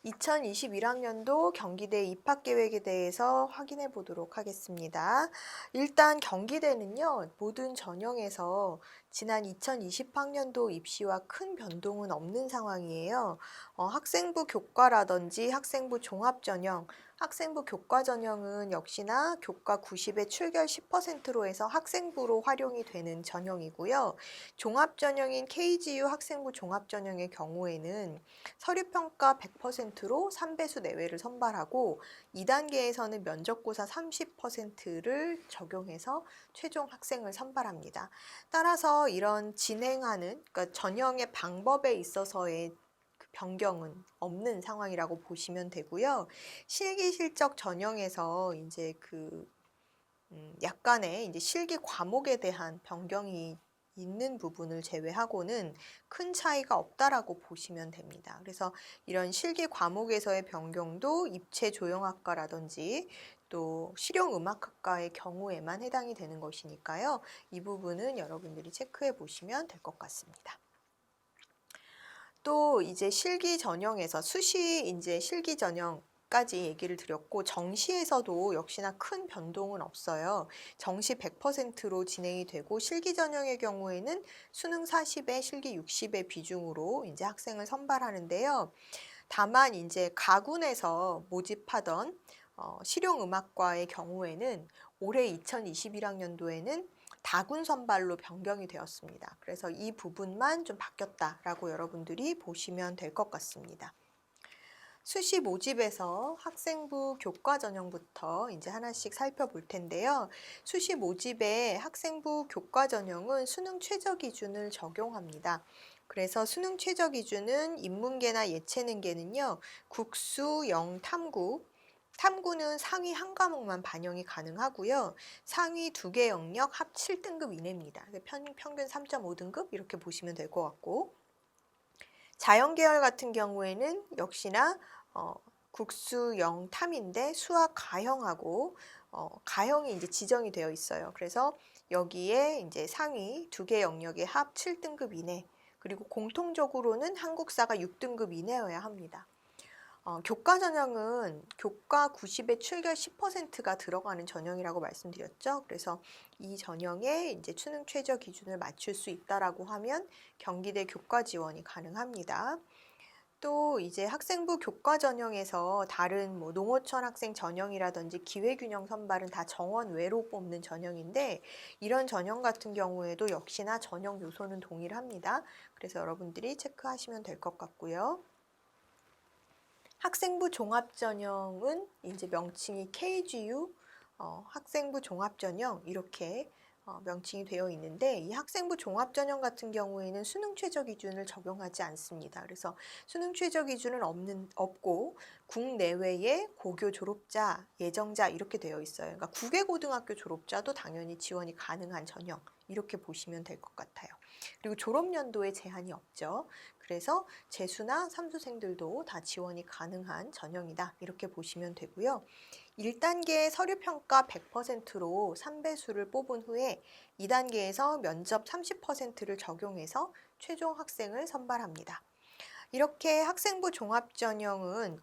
2021학년도 경기대 입학 계획에 대해서 확인해 보도록 하겠습니다. 일단 경기대는요, 모든 전형에서 지난 2020학년도 입시와 큰 변동은 없는 상황이에요. 학생부 교과라든지 학생부 종합전형, 학생부 교과 전형은 역시나 교과 90에 출결 10%로 해서 학생부로 활용이 되는 전형이고요. 종합전형인 KGU 학생부 종합전형의 경우에는 서류평가 100%로 3배수 내외를 선발하고 2단계에서는 면접고사 30%를 적용해서 최종 학생을 선발합니다. 따라서 이런 진행하는, 그러니까 전형의 방법에 있어서의 변경은 없는 상황이라고 보시면 되고요. 실기 실적 전형에서 이제 약간의 이제 실기 과목에 대한 변경이 있는 부분을 제외하고는 큰 차이가 없다라고 보시면 됩니다. 그래서 이런 실기 과목에서의 변경도 입체 조형학과라든지 또 실용음악학과의 경우에만 해당이 되는 것이니까요. 이 부분은 여러분들이 체크해 보시면 될 것 같습니다. 또 이제 실기 전형에서 수시 이제 실기 전형까지 얘기를 드렸고 정시에서도 역시나 큰 변동은 없어요. 정시 100%로 진행이 되고 실기 전형의 경우에는 수능 40에 실기 60의 비중으로 이제 학생을 선발하는데요. 다만 이제 가군에서 모집하던 실용음악과의 경우에는 올해 2021학년도에는 다군 선발로 변경이 되었습니다. 그래서 이 부분만 좀 바뀌었다라고 여러분들이 보시면 될 것 같습니다. 수시 모집에서 학생부 교과 전형부터 이제 하나씩 살펴볼 텐데요. 수시 모집의 학생부 교과 전형은 수능 최저 기준을 적용합니다. 그래서 수능 최저 기준은 인문계나 예체능계는요, 국수, 영, 탐구는 상위 한 과목만 반영이 가능하고요. 상위 2개 영역 합 7등급 이내입니다. 평균 3.5등급 이렇게 보시면 될 것 같고, 자연계열 같은 경우에는 역시나 국수, 영, 탐인데 수학 가형하고 가형이 이제 지정이 되어 있어요. 그래서 여기에 이제 상위 2개 영역의 합 7등급 이내, 그리고 공통적으로는 한국사가 6등급 이내여야 합니다. 교과 전형은 교과 90에 출결 10%가 들어가는 전형이라고 말씀드렸죠. 그래서 이 전형에 이제 수능 최저 기준을 맞출 수 있다라고 하면 경기대 교과 지원이 가능합니다. 또 이제 학생부 교과 전형에서 다른 뭐 농어촌 학생 전형이라든지 기회균형 선발은 다 정원 외로 뽑는 전형인데, 이런 전형 같은 경우에도 역시나 전형 요소는 동일합니다. 그래서 여러분들이 체크하시면 될 것 같고요. 학생부 종합전형은 이제 명칭이 KGU 학생부 종합전형 이렇게 명칭이 되어 있는데, 이 학생부 종합전형 같은 경우에는 수능 최저 기준을 적용하지 않습니다. 그래서 수능 최저 기준은 없고 국내외의 고교 졸업자, 예정자 이렇게 되어 있어요. 그러니까 국외 고등학교 졸업자도 당연히 지원이 가능한 전형 이렇게 보시면 될 것 같아요. 그리고 졸업연도에 제한이 없죠. 그래서 재수나 삼수생들도 다 지원이 가능한 전형이다 이렇게 보시면 되고요. 1단계 서류평가 100%로 3배수를 뽑은 후에 2단계에서 면접 30%를 적용해서 최종 학생을 선발합니다. 이렇게 학생부 종합전형은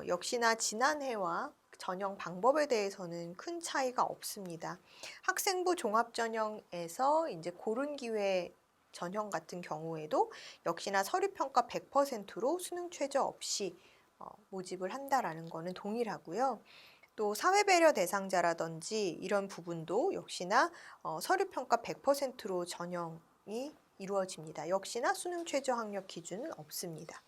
역시나 지난해와 전형 방법에 대해서는 큰 차이가 없습니다. 학생부 종합전형에서 이제 고른 기회 전형 같은 경우에도 역시나 서류평가 100%로 수능 최저 없이 모집을 한다라는 것은 동일하고요. 또 사회배려 대상자라든지 이런 부분도 역시나 서류평가 100%로 전형이 이루어집니다. 역시나 수능 최저 학력 기준은 없습니다.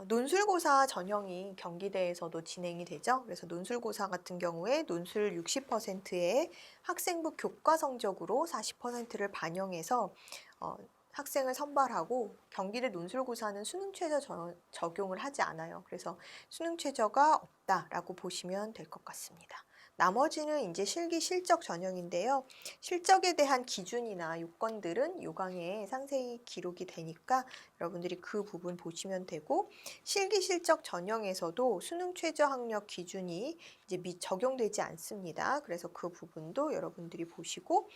논술고사 전형이 경기대에서도 진행이 되죠. 그래서 논술고사 같은 경우에 논술 60%의 학생부 교과 성적으로 40%를 반영해서 학생을 선발하고, 경기대 논술고사는 수능 최저 적용을 하지 않아요. 그래서 수능 최저가 없다라고 보시면 될 것 같습니다. 나머지는 이제 실기 실적 전형인데요. 실적에 대한 기준이나 요건들은 요강에 상세히 기록이 되니까 여러분들이 그 부분 보시면 되고, 실기 실적 전형에서도 수능 최저 학력 기준이 이제 적용되지 않습니다. 그래서 그 부분도 여러분들이 보시고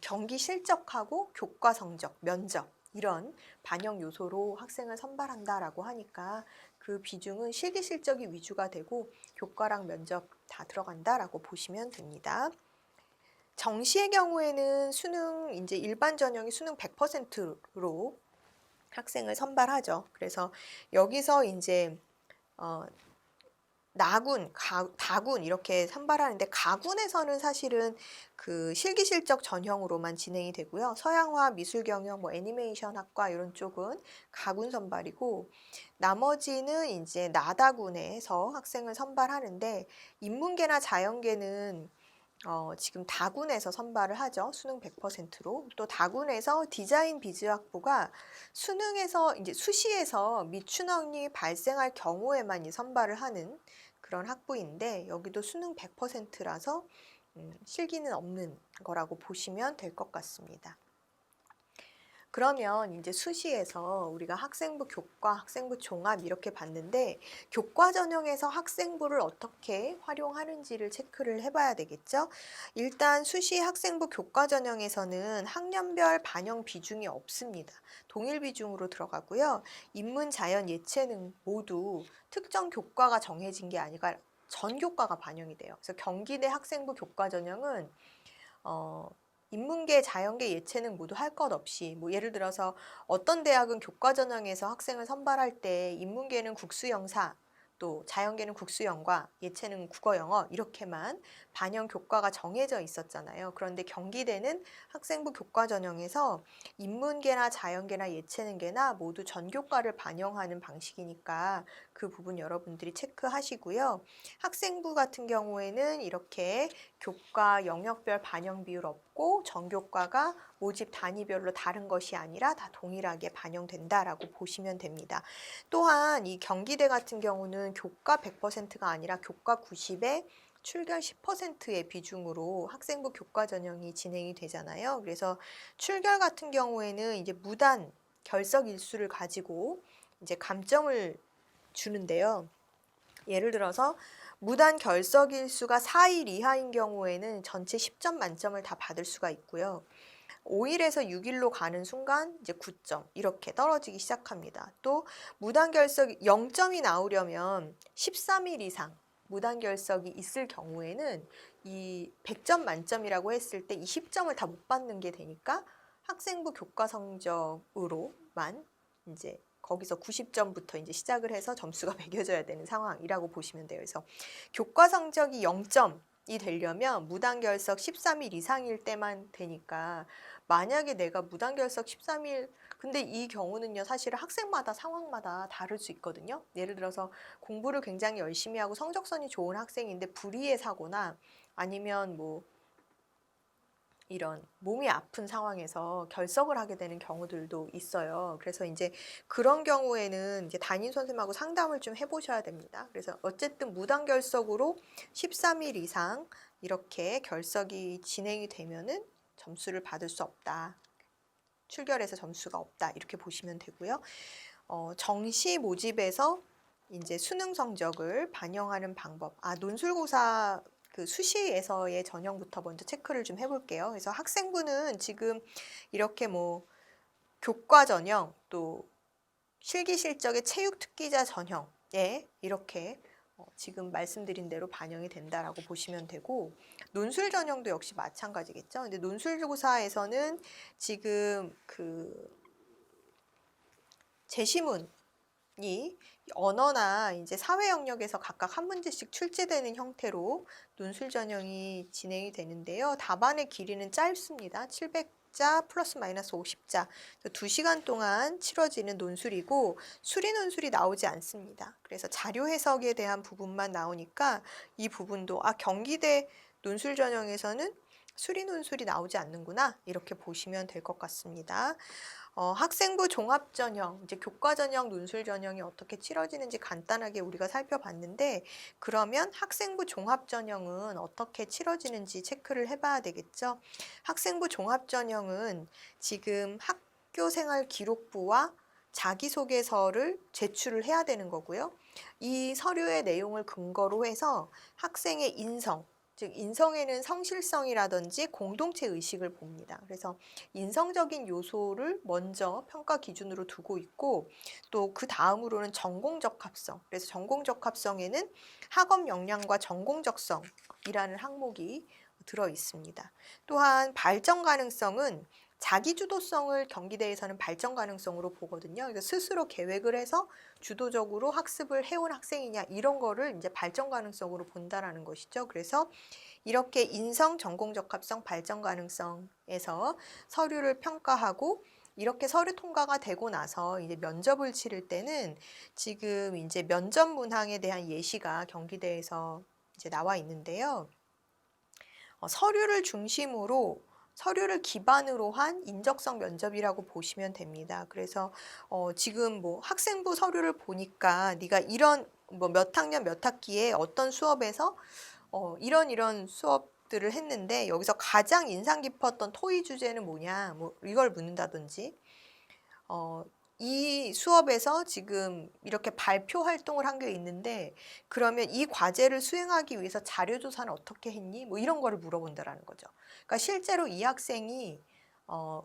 경기 실적하고 교과 성적, 면접 이런 반영 요소로 학생을 선발한다라고 하니까 그 비중은 실기 실적이 위주가 되고 교과랑 면접 다 들어간다라고 보시면 됩니다. 정시의 경우에는 수능 이제 일반 전형이 수능 100%로 학생을 선발하죠. 그래서 여기서 이제 나군, 다군 이렇게 선발하는데 가군에서는 사실은 그 실기 실적 전형으로만 진행이 되고요. 서양화, 미술 경영, 뭐 애니메이션 학과 이런 쪽은 가군 선발이고 나머지는 이제 나다군에서 학생을 선발하는데 인문계나 자연계는 지금 다군에서 선발을 하죠. 수능 100%로. 또 다군에서 디자인 비즈학부가 수능에서 이제 수시에서 미춘원이 발생할 경우에만 선발을 하는 그런 학부인데 여기도 수능 100%라서 실기는 없는 거라고 보시면 될 것 같습니다. 그러면 이제 수시에서 우리가 학생부 교과, 학생부 종합 이렇게 봤는데 교과 전형에서 학생부를 어떻게 활용하는지를 체크를 해봐야 되겠죠. 일단 수시 학생부 교과 전형에서는 학년별 반영 비중이 없습니다. 동일 비중으로 들어가고요. 인문, 자연, 예체능 모두 특정 교과가 정해진 게 아니라 전 교과가 반영이 돼요. 그래서 경기대 학생부 교과 전형은 인문계, 자연계, 예체능 모두 할 것 없이 뭐 예를 들어서 어떤 대학은 교과 전형에서 학생을 선발할 때 인문계는 국수영사, 또 자연계는 국수영과, 예체능 국어 영어 이렇게만 반영 교과가 정해져 있었잖아요. 그런데 경기대는 학생부 교과 전형에서 인문계나 자연계나 예체능계나 모두 전 교과를 반영하는 방식이니까 그 부분 여러분들이 체크하시고요. 학생부 같은 경우에는 이렇게 교과 영역별 반영 비율 없고 전교과가 모집 단위별로 다른 것이 아니라 다 동일하게 반영된다라고 보시면 됩니다. 또한 이 경기대 같은 경우는 교과 100%가 아니라 교과 90에 출결 10%의 비중으로 학생부 교과 전형이 진행이 되잖아요. 그래서 출결 같은 경우에는 이제 무단 결석 일수를 가지고 이제 감점을 주는데요. 예를 들어서 무단 결석 일수가 4일 이하인 경우에는 전체 10점 만점을 다 받을 수가 있고요. 5일에서 6일로 가는 순간 이제 9점 이렇게 떨어지기 시작합니다. 또 무단 결석이 0점이 나오려면 13일 이상 무단 결석이 있을 경우에는 이 100점 만점이라고 했을 때 20점을 다 못 받는 게 되니까 학생부 교과 성적으로만 이제 거기서 90점부터 이제 시작을 해서 점수가 매겨져야 되는 상황이라고 보시면 돼요. 그래서 교과 성적이 0점이 되려면 무단 결석 13일 이상일 때만 되니까 만약에 내가 무단 결석 13일 근데 이 경우는요 사실 학생마다 상황마다 다를 수 있거든요. 예를 들어서 공부를 굉장히 열심히 하고 성적선이 좋은 학생인데 불의의 사고나 아니면 뭐 이런 몸이 아픈 상황에서 결석을 하게 되는 경우들도 있어요. 그래서 이제 그런 경우에는 이제 담임 선생님하고 상담을 좀 해보셔야 됩니다. 그래서 어쨌든 무단 결석으로 13일 이상 이렇게 결석이 진행이 되면은 점수를 받을 수 없다. 출결해서 점수가 없다. 이렇게 보시면 되고요. 정시 모집에서 이제 수능 성적을 반영하는 방법. 논술고사 그 수시에서의 전형부터 먼저 체크를 좀 해볼게요. 그래서 학생부는 지금 이렇게 뭐 교과 전형 또 실기 실적의 체육 특기자 전형에 이렇게 지금 말씀드린 대로 반영이 된다라고 보시면 되고 논술 전형도 역시 마찬가지겠죠. 근데 논술고사에서는 지금 그 제시문이 언어나 이제 사회 영역에서 각각 한 문제씩 출제되는 형태로 논술 전형이 진행이 되는데요. 답안의 길이는 짧습니다. 700자 플러스 마이너스 50자. 2시간 동안 치러지는 논술이고 수리 논술이 나오지 않습니다. 그래서 자료 해석에 대한 부분만 나오니까 이 부분도 경기대 논술 전형에서는 수리 논술이 나오지 않는구나 이렇게 보시면 될 것 같습니다. 학생부 종합 전형, 이제 교과 전형, 논술 전형이 어떻게 치러지는지 간단하게 우리가 살펴봤는데 그러면 학생부 종합 전형은 어떻게 치러지는지 체크를 해봐야 되겠죠. 학생부 종합 전형은 지금 학교생활 기록부와 자기소개서를 제출을 해야 되는 거고요. 이 서류의 내용을 근거로 해서 학생의 인성, 즉 인성에는 성실성이라든지 공동체 의식을 봅니다. 그래서 인성적인 요소를 먼저 평가 기준으로 두고 있고 또 그 다음으로는 전공 적합성. 그래서 전공 적합성에는 학업 역량과 전공 적성이라는 항목이 들어 있습니다. 또한 발전 가능성은 자기 주도성을 경기대에서는 발전 가능성으로 보거든요. 그래서 스스로 계획을 해서 주도적으로 학습을 해온 학생이냐 이런 거를 이제 발전 가능성으로 본다라는 것이죠. 그래서 이렇게 인성, 전공 적합성, 발전 가능성에서 서류를 평가하고 이렇게 서류 통과가 되고 나서 이제 면접을 치를 때는 지금 이제 면접 문항에 대한 예시가 경기대에서 이제 나와 있는데요. 서류를 중심으로 서류를 기반으로 한 인적성 면접이라고 보시면 됩니다. 그래서 지금 뭐 학생부 서류를 보니까 네가 이런 뭐 몇 학년 몇 학기에 어떤 수업에서 이런 수업들을 했는데 여기서 가장 인상 깊었던 토의 주제는 뭐냐 뭐 이걸 묻는다든지 이 수업에서 지금 이렇게 발표 활동을 한 게 있는데 그러면 이 과제를 수행하기 위해서 자료 조사는 어떻게 했니? 뭐 이런 거를 물어본다라는 거죠. 그러니까 실제로 이 학생이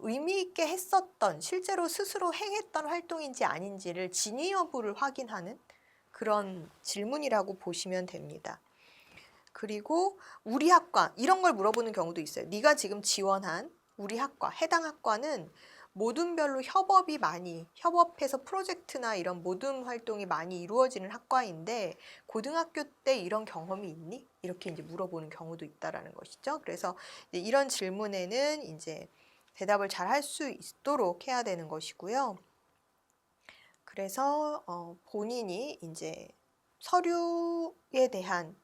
의미 있게 했었던 실제로 스스로 행했던 활동인지 아닌지를 진위 여부를 확인하는 그런 질문이라고 보시면 됩니다. 그리고 우리 학과 이런 걸 물어보는 경우도 있어요. 네가 지금 지원한 우리 학과, 해당 학과는 모둠별로 협업해서 프로젝트나 이런 모둠 활동이 많이 이루어지는 학과인데 고등학교 때 이런 경험이 있니? 이렇게 이제 물어보는 경우도 있다라는 것이죠. 그래서 이런 질문에는 이제 대답을 잘 할 수 있도록 해야 되는 것이고요. 그래서 본인이 이제 서류에 대한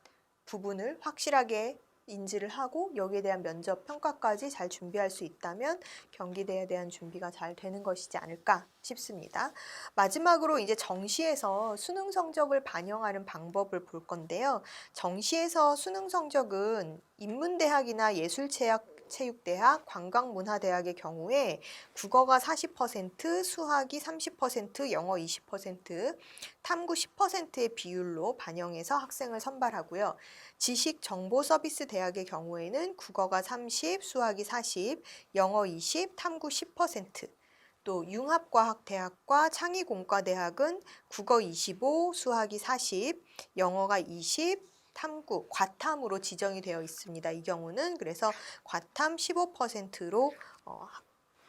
부분을 확실하게 인지를 하고 여기에 대한 면접 평가까지 잘 준비할 수 있다면 경기대에 대한 준비가 잘 되는 것이지 않을까 싶습니다. 마지막으로 이제 정시에서 수능 성적을 반영하는 방법을 볼 건데요. 정시에서 수능 성적은 인문대학이나 예술체육대학, 관광문화대학의 경우에 국어가 40%, 수학이 30%, 영어 20%, 탐구 10%의 비율로 반영해서 학생을 선발하고요. 지식정보서비스대학의 경우에는 국어가 30, 수학이 40, 영어 20, 탐구 10%, 또 융합과학대학과 창의공과대학은 국어 25, 수학이 40, 영어가 20, 탐구, 과탐으로 지정이 되어 있습니다. 이 경우는 그래서 과탐 15%로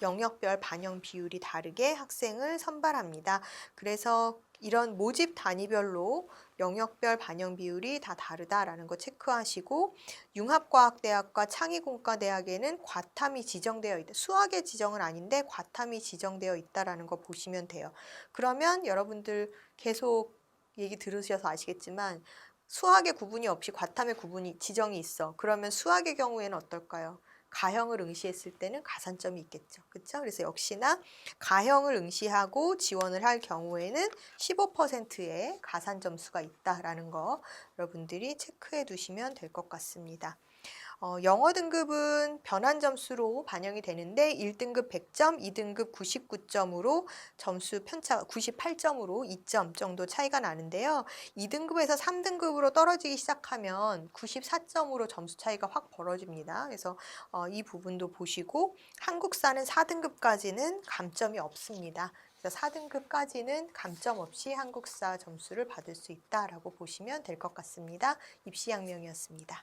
영역별 반영 비율이 다르게 학생을 선발합니다. 그래서 이런 모집 단위별로 영역별 반영 비율이 다 다르다라는 거 체크하시고 융합과학대학과 창의공과대학에는 과탐이 지정되어 있다. 수학의 지정은 아닌데 과탐이 지정되어 있다라는 거 보시면 돼요. 그러면 여러분들 계속 얘기 들으셔서 아시겠지만 수학의 구분이 없이 과탐의 구분이 지정이 있어. 그러면 수학의 경우에는 어떨까요? 가형을 응시했을 때는 가산점이 있겠죠. 그렇죠? 그래서 역시나 가형을 응시하고 지원을 할 경우에는 15%의 가산 점수가 있다라는 거 여러분들이 체크해 두시면 될 것 같습니다. 영어 등급은 변환 점수로 반영이 되는데 1등급 100점, 2등급 99점으로 점수 편차가 98점으로 2점 정도 차이가 나는데요. 2등급에서 3등급으로 떨어지기 시작하면 94점으로 점수 차이가 확 벌어집니다. 그래서 이 부분도 보시고 한국사는 4등급까지는 감점이 없습니다. 그래서 4등급까지는 감점 없이 한국사 점수를 받을 수 있다라고 보시면 될 것 같습니다. 입시양명이었습니다.